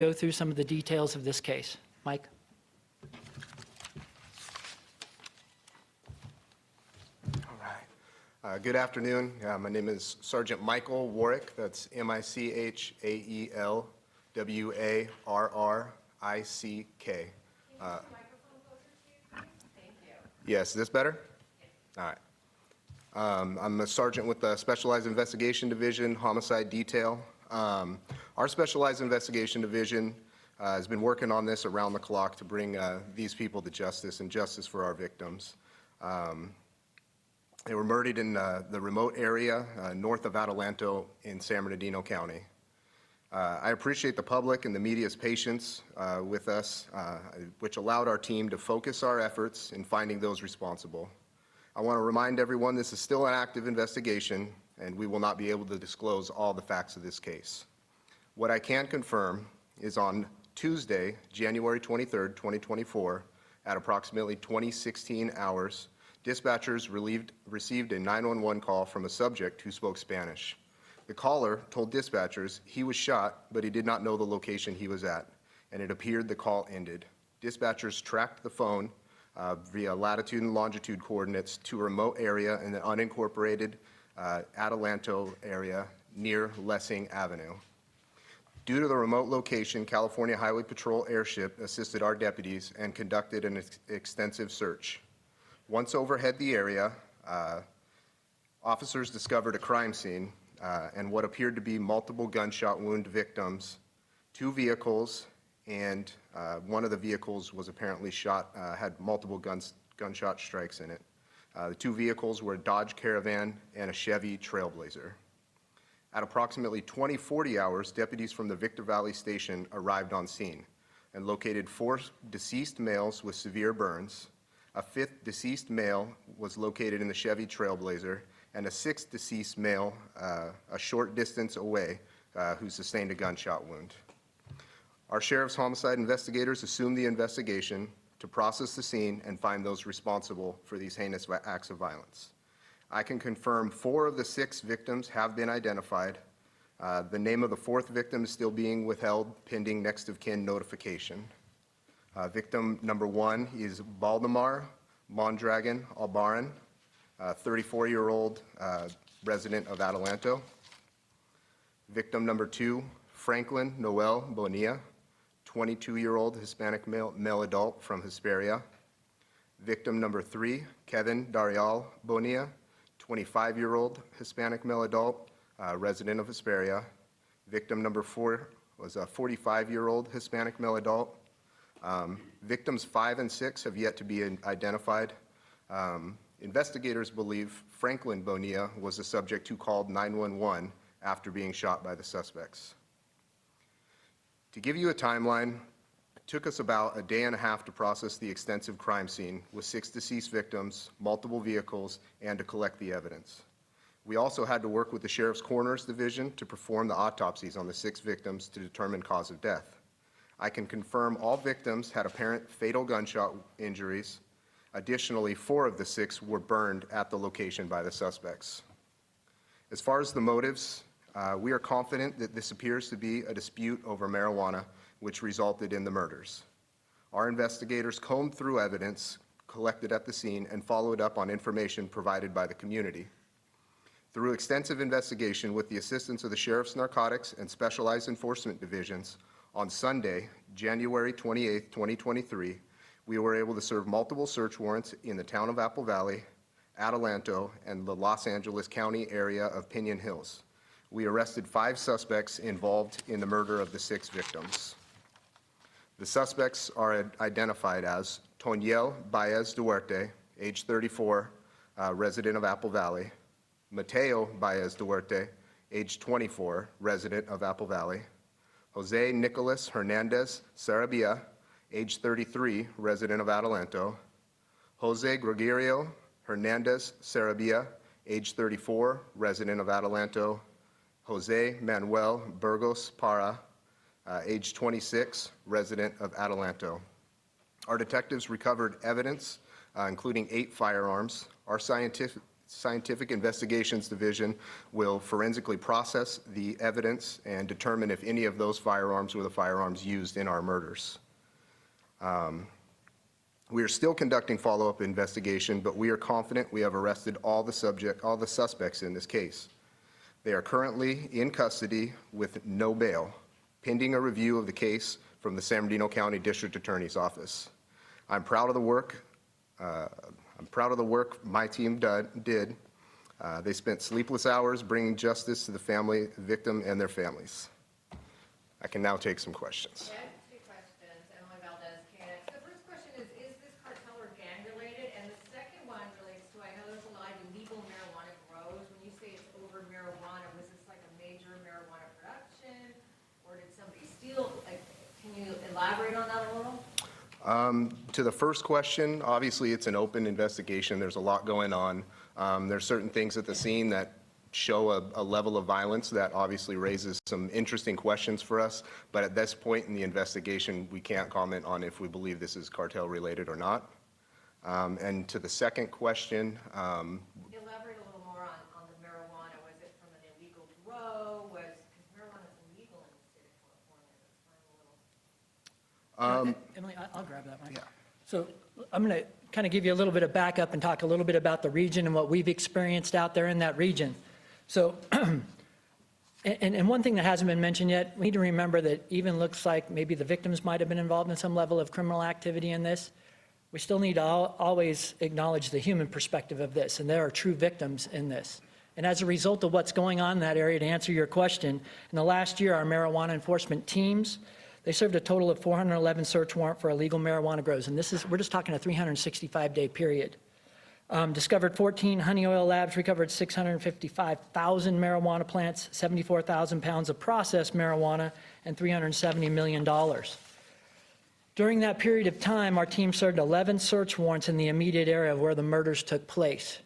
go through some of the details of this case. Mike? All right. Good afternoon. My name is Sergeant Michael Warrick. That's Michaelwarrick. Yes, is this better? All right. I'm a sergeant with the Specialized Investigation Division, Homicide Detail. Our Specialized Investigation Division has been working on this around the clock to bring these people to justice and justice for our victims. They were murdered in the remote area north of Adelanto in San Bernardino County. I appreciate the public and the media's patience with us, which allowed our team to focus our efforts in finding those responsible. I want to remind everyone this is still an active investigation, and we will not be able to disclose all the facts of this case. What I can confirm is on Tuesday, January 23rd, 2024, at approximately 2016 hours, dispatchers received a 911 call from a subject who spoke Spanish. The caller told dispatchers he was shot, but he did not know the location he was at, and it appeared the call ended. Dispatchers tracked the phone via latitude and longitude coordinates to a remote area in the unincorporated Adelanto area near Lessing Avenue. Due to the remote location, California Highway Patrol airship assisted our deputies and conducted an extensive search. Once overhead the area, officers discovered a crime scene and what appeared to be multiple gunshot wound victims, 2 vehicles, and one of the vehicles was apparently shot, had multiple gunshot strikes in it. The 2 vehicles were a Dodge Caravan and a Chevy Trailblazer. At approximately 20:40 hours, deputies from the Victor Valley Station arrived on scene and located 4 deceased males with severe burns. A 5th deceased male was located in the Chevy Trailblazer, and a 6th deceased male a short distance away who sustained a gunshot wound. Our sheriff's homicide investigators assumed the investigation to process the scene and find those responsible for these heinous acts of violence. I can confirm 4 of the 6 victims have been identified. The name of the 4th victim is still being withheld pending next of kin notification. Victim number 1 is Baldemar Mondragon Albaran, 34-year-old resident of Adelanto. Victim number 2, Franklin Noel Bonilla, 22-year-old Hispanic male adult from Hesperia. Victim number 3, Kevin Darial Bonilla, 25-year-old Hispanic male adult, resident of Hesperia. Victim number 4 was a 45-year-old Hispanic male adult. Victims 5 and 6 have yet to be identified. Investigators believe Franklin Bonilla was the subject who called 911 after being shot by the suspects. To give you a timeline, it took us about a day and a half to process the extensive crime scene with 6 deceased victims, multiple vehicles, and to collect the evidence. We also had to work with the Sheriff's Coroner's Division to perform the autopsies on the 6 victims to determine cause of death. I can confirm all victims had apparent fatal gunshot injuries. Additionally, 4 of the 6 were burned at the location by the suspects. As far as the motives, we are confident that this appears to be a dispute over marijuana, which resulted in the murders. Our investigators combed through evidence collected at the scene and followed up on information provided by the community. Through extensive investigation with the assistance of the Sheriff's Narcotics and Specialized Enforcement Divisions, on Sunday, January 28, 2023, we were able to serve multiple search warrants in the town of Apple Valley, Adelanto, and the Los Angeles County area of Pinon Hills. We arrested 5 suspects involved in the murder of the 6 victims. The suspects are identified as Toniel Baez Duarte, age 34, resident of Apple Valley; Mateo Baez Duarte, age 24, resident of Apple Valley; Jose Nicolas Hernandez Sarabia, age 33, resident of Adelanto; Jose Gregorio Hernandez Sarabia, age 34, resident of Adelanto; Jose Manuel Burgos Para, age 26, resident of Adelanto. Our detectives recovered evidence, including 8 firearms. Our scientific Scientific Investigations Division will forensically process the evidence and determine if any of those firearms were the firearms used in our murders. We are still conducting follow-up investigation, but we are confident we have arrested all the suspects in this case. They are currently in custody with no bail, pending a review of the case from the San Bernardino County District Attorney's Office. I'm proud of the work. My team did. They spent sleepless hours bringing justice to the victim and their families. I can now take some questions. Yeah, I have two questions. Emily Valdez, KNX. The first question is this cartel or gang related? And the second one relates to, I know there's a lot of illegal marijuana grows. When you say it's over marijuana, was this like a major marijuana production? Or did somebody steal? Like, can you elaborate on that a little? To the first question, obviously it's an open investigation. There's a lot going on. There's certain things at the scene that show a level of violence that obviously raises some interesting questions for us. But at this point in the investigation, we can't comment on if we believe this is cartel related or not. And to the second question, Elaborate a little more on the marijuana. Was it from an illegal grow? Because marijuana is illegal in the state of California. That's why I'm a little... Emily, I'll grab that, Mike. Yeah. So I'm going to kind of give you a little bit of backup and talk a little bit about the region and what we've experienced out there in that region. So, and one thing that hasn't been mentioned yet, we need to remember that even looks like maybe the victims might have been involved in some level of criminal activity in this. We still need to always acknowledge the human perspective of this, and there are true victims in this. And as a result of what's going on in that area, to answer your question, in the last year, our marijuana enforcement teams, they served a total of 411 search warrant for illegal marijuana grows. And we're just talking a 365-day period. Discovered 14 honey oil labs, recovered 655,000 marijuana plants, 74,000 pounds of processed marijuana, and $370 million. During that period of time, our team served 11 search warrants in the immediate area where the murders took place.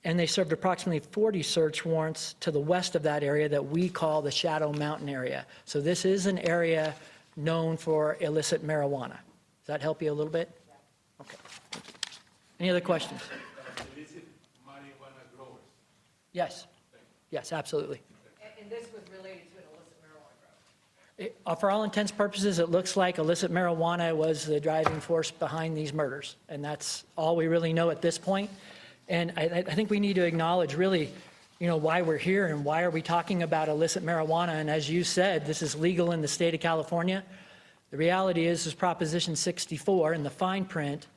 And they served approximately 40 search warrants to the west of that area that we call the Shadow Mountain area. So this is an area known for illicit marijuana. Does that help you a little bit? Okay. Any other questions? Illicit marijuana growers. Yes. Yes, absolutely. And this was related to an illicit marijuana grow? For all intents and purposes, it looks like illicit marijuana was the driving force behind these murders. And that's all we really know at this point. And I think we need to acknowledge really, why we're here and why are we talking about illicit marijuana. And as you said, this is legal in the state of California. The reality is Proposition 64 in the fine print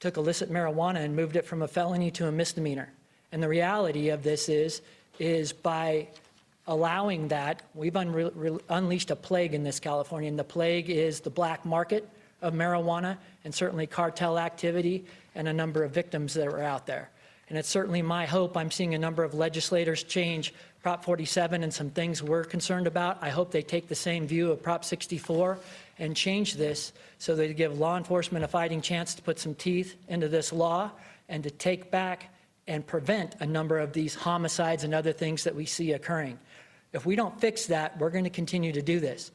took illicit marijuana and moved it from a felony to a misdemeanor. And the reality of this is by allowing that, we've unleashed a plague in this California, and the plague is the black market of marijuana and certainly cartel activity and a number of victims that are out there. And it's certainly my hope, I'm seeing a number of legislators change Prop 47 and some things we're concerned about. I hope they take the same view of Prop 64 and change this so they give law enforcement a fighting chance to put some teeth into this law and to take back and prevent a number of these homicides and other things that we see occurring. If we don't fix that, we're going to continue to do this.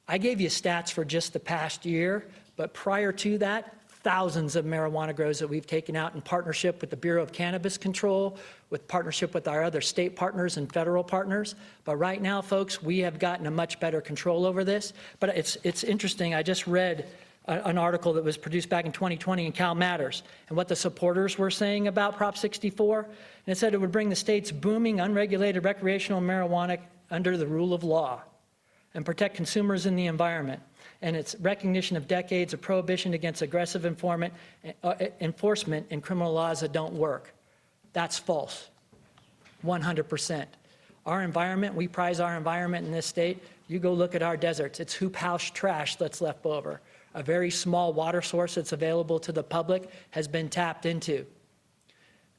I gave you stats for just the past year, but prior to that, thousands of marijuana grows that we've taken out in partnership with the Bureau of Cannabis Control, with partnership with our other state partners and federal partners. But right now, folks, we have gotten a much better control over this. But it's interesting. I just read an article that was produced back in 2020 in Cal Matters and what the supporters were saying about Prop 64. And it said it would bring the state's booming unregulated recreational marijuana under the rule of law and protect consumers and the environment. And its recognition of decades of prohibition against aggressive enforcement and criminal laws that don't work. That's false, 100%. Our environment, we prize our environment in this state. You go look at our deserts. It's hoop house trash that's left over. A very small water source that's available to the public has been tapped into.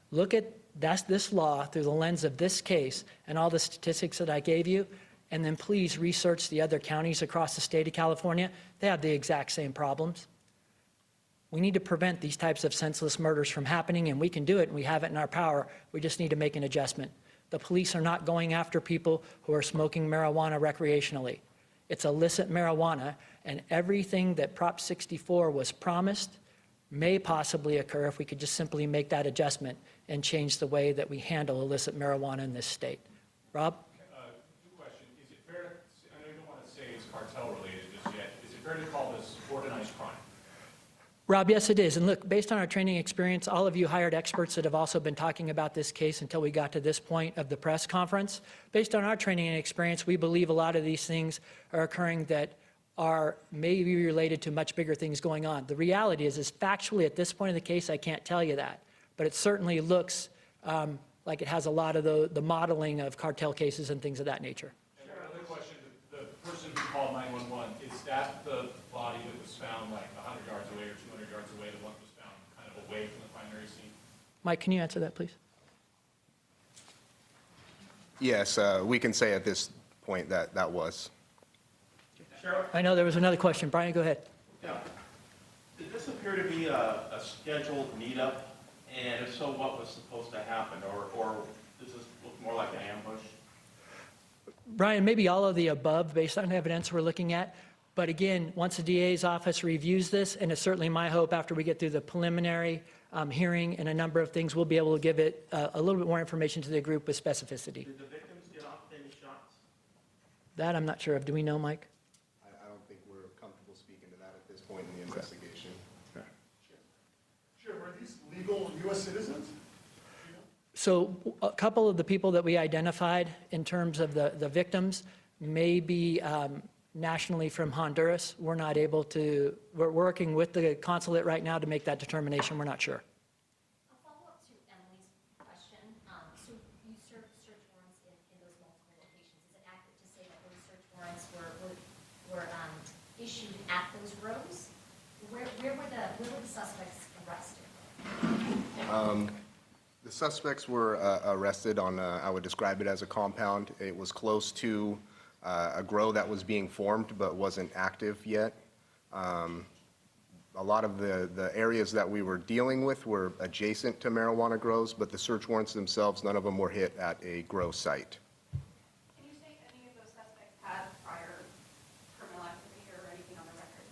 Look at this law through the lens of this case and all the statistics that I gave you. And then please research the other counties across the state of California. They have the exact same problems. We need to prevent these types of senseless murders from happening, and we can do it, and we have it in our power. We just need to make an adjustment. The police are not going after people who are smoking marijuana recreationally. It's illicit marijuana, and everything that Prop 64 was promised may possibly occur if we could just simply make that adjustment and change the way that we handle illicit marijuana in this state. Rob? Two questions. Is it fair to, I know you don't want to say it's cartel related just yet. Is it fair to call this organized crime? Rob, yes, it is. And look, based on our training experience, all of you hired experts that have also been talking about this case until we got to this point of the press conference. Based on our training and experience, we believe a lot of these things are occurring that are maybe related to much bigger things going on. The reality is factually at this point of the case, I can't tell you that. But it certainly looks like it has a lot of the modeling of cartel cases and things of that nature. And another question, the person who called 911, is that the body that was found like 100 yards away or 200 yards away, the one that was found kind of away from the primary scene? Mike, can you answer that, please? Yes, we can say at this point that that was. Sheriff, I know there was another question. Brian, go ahead. yeah. Did this appear to be a scheduled meetup? And if so, what was supposed to happen? Or does this look more like an ambush? Brian, maybe all of the above based on evidence we're looking at. But again, once the DA's office reviews this, and it's certainly my hope after we get through the preliminary hearing and a number of things, we'll be able to give it a little bit more information to the group with specificity. Did the victims get off any shots? That I'm not sure of. Do we know, Mike? I don't think we're comfortable speaking to that at this point in the investigation. Sure, are these legal U.S. citizens? So a couple of the people that we identified in terms of the victims may be nationally from Honduras. We're not able to, we're working with the consulate right now to make that determination. We're not sure. A follow-up to Emily's question. So you served search warrants in those multiple locations. Is it accurate to say that those search warrants were issued at those rows? Where were the suspects arrested? The suspects were arrested on, I would describe it as a compound. It was close to a grow that was being formed but wasn't active yet. A lot of the areas that we were dealing with were adjacent to marijuana grows, but the search warrants themselves, none of them were hit at a grow site. Can you say if any of those suspects had prior criminal activity or anything on the record?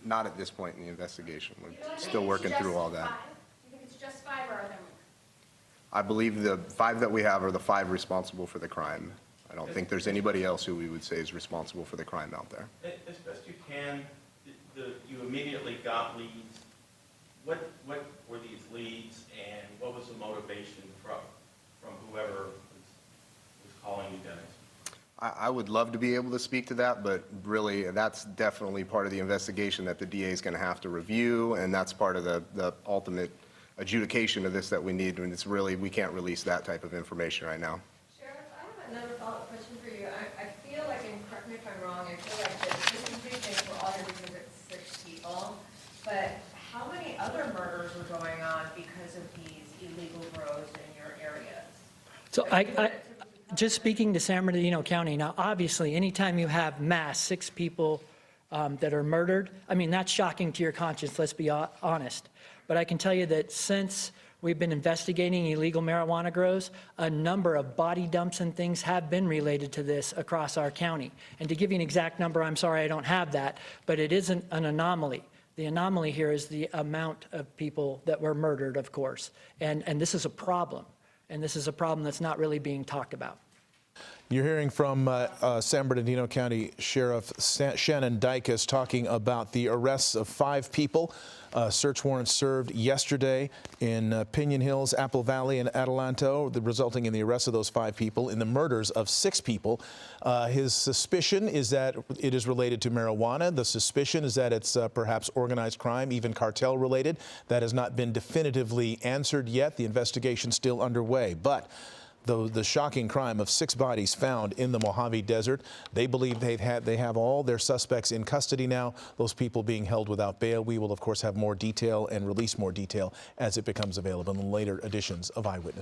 Not at this point in the investigation. We're You know, I still think working it's through just all that. 5. You think it's just 5 or are there more? I believe the 5 that we have are the 5 responsible for the crime. I don't think there's anybody else who we would say is responsible for the crime out there. As best you can, you immediately got leads. What were these leads and what was the motivation from whoever was calling you, Dennis? I would love to be able to speak to that, but really, that's definitely part of the investigation that the DA is going to have to review, and that's part of the ultimate adjudication of this that we need, and it's really, we can't release that type of information right now. Sheriff, I have another follow-up question for you. I feel like, and correct me if I'm wrong, I feel like that this is big thing, we're all here because it's 6 people, but how many other murders were going on because of these illegal grows in your areas? So just speaking to San Bernardino County, now obviously anytime you have mass 6 people that are murdered, I mean, that's shocking to your conscience, let's be honest. But I can tell you that since we've been investigating illegal marijuana grows, a number of body dumps and things have been related to this across our county. And to give you an exact number, I'm sorry I don't have that, but it isn't an anomaly. The anomaly here is the amount of people that were murdered, of course. And this is a problem. And this is a problem that's not really being talked about. You're hearing from San Bernardino County Sheriff Shannon Dykes talking about the arrests of 5 people. Search warrants served yesterday in Pinon Hills, Apple Valley, and Adelanto, resulting in the arrest of those 5 people in the murders of 6 people. His suspicion is that it is related to marijuana. The suspicion is that it's perhaps organized crime, even cartel related. That has not been definitively answered yet. The investigation's still underway. But the shocking crime of 6 bodies found in the Mojave Desert. They believe they have all their suspects in custody now, those people being held without bail. We will, of course, have more detail and release more detail as it becomes available in later editions of Eyewitness.